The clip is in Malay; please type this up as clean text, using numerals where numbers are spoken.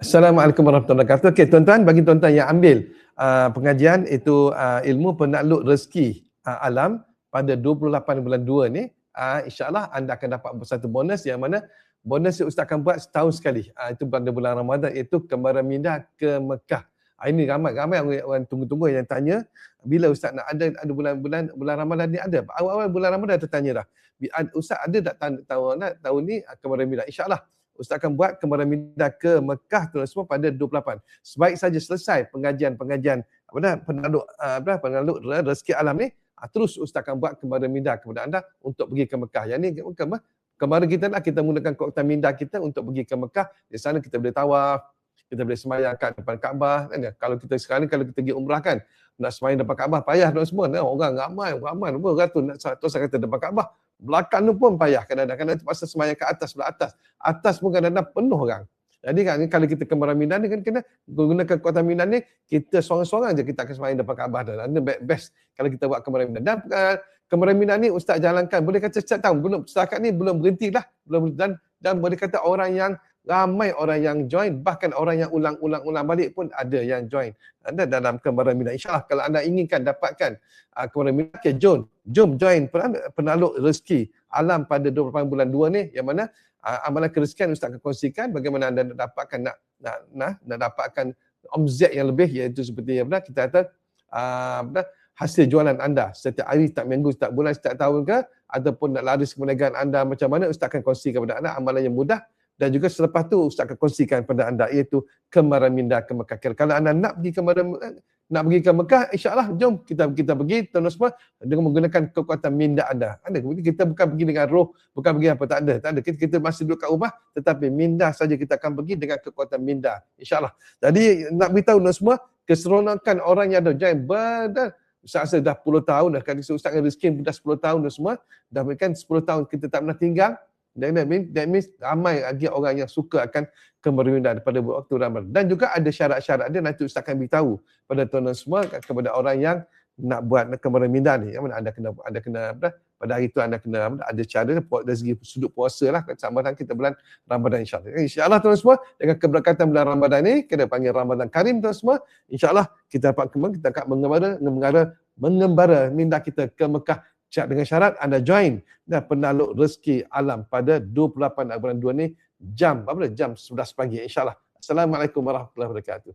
Assalamualaikum warahmatullahi wabarakatuh. Okey, tuan-tuan, bagi tuan-tuan yang ambil pengajian itu ilmu penakluk rezeki alam pada 28 bulan 2 ni, insya-Allah anda akan dapat satu bonus yang mana bonus yang Ustaz akan buat setahun sekali. Itu pada bulan Ramadan, iaitu kembaran minda ke Mekah. Ini ramai orang tunggu-tunggu yang tanya bila Ustaz nak ada bulan Ramadan ni ada. Awal-awal bulan Ramadan tertanya dah. Ustaz ada tak tahun ni kembaran minda? Insya-Allah Ustaz akan buat kembaran minda ke Mekah tu semua pada 28. Sebaik saja selesai pengajian penakluk rezeki alam ni, terus Ustaz akan buat kembaran minda kepada anda untuk pergi ke Mekah. Yang ni kembaran kita lah, kita menggunakan kekuatan minda kita untuk pergi ke Mekah. Di sana kita boleh tawaf, kita boleh sembahyang kat depan Kaabah kan. Kalau kita sekarang kalau kita pergi umrah kan, nak sembahyang depan Kaabah payah dan semua. Orang ramai beratus nak saya kata depan Kaabah. Belakang tu pun payah kadang-kadang terpaksa sembahyang ke atas, belah atas. Atas pun kadang-kadang penuh orang. Jadi kan kalau kita kembaran minda ni kan kena gunakan kekuatan minda ni, kita seorang-seorang je kita akan sembahyang depan Kaabah dah. Ini best kalau kita buat kembaran minda. Dan kembaran minda ni Ustaz jalankan, boleh kata setiap tahun, belum setakat ni belum berhenti lah, dan boleh kata ramai orang yang join, bahkan orang yang ulang balik pun ada yang join dalam kembaran minda. InsyaAllah kalau anda inginkan dapatkan kembaran minda, okay, jom join penakluk rezeki alam pada 28 bulan 2 ni, yang mana amalan kerezekian Ustaz akan kongsikan bagaimana anda nak dapatkan nak dapatkan omzet yang lebih, iaitu seperti kita kata hasil jualan anda setiap hari, setiap minggu, setiap bulan, setiap tahun ke, ataupun nak laris perniagaan anda macam mana, Ustaz akan kongsikan kepada anda amalan yang mudah. Dan juga selepas tu Ustaz akan kongsikan kepada anda, iaitu kembaran minda ke Mekah. Kalau anda nak pergi ke Mekah, insya-Allah jom kita pergi terus semua dengan menggunakan kekuatan minda anda. Kita bukan pergi dengan roh, bukan pergi apa, tak ada. Kita masih duduk kat rumah, tetapi minda saja kita akan pergi dengan kekuatan minda, insya-Allah. Jadi nak beritahu semua keseronokan orang yang ada join Ustaz rasa dah 10 tahun dah kan, Ustaz akan rezeki dah 10 tahun dah semua. Dah kan 10 tahun kita tak pernah tinggal. That means ramai lagi orang yang suka akan kembaran minda pada waktu Ramadan. Dan juga ada syarat-syarat dia, nanti Ustaz akan beritahu pada tuan-tuan semua, kepada orang yang nak buat kembaran minda ni. Yang mana anda kena pada hari tu anda kena ada cara dari segi sudut puasa lah, sambatan kita bulan Ramadan, insya-Allah. Insya-Allah tuan semua, dengan keberkatan bulan Ramadan ni, kita panggil Ramadan Karim tuan semua, insya-Allah kita dapat kita akan mengembara minda kita ke Mekah, dengan syarat anda join dan penakluk rezeki alam pada 28 bulan 2 ni jam 11 pagi, insya-Allah. Assalamualaikum warahmatullahi wabarakatuh.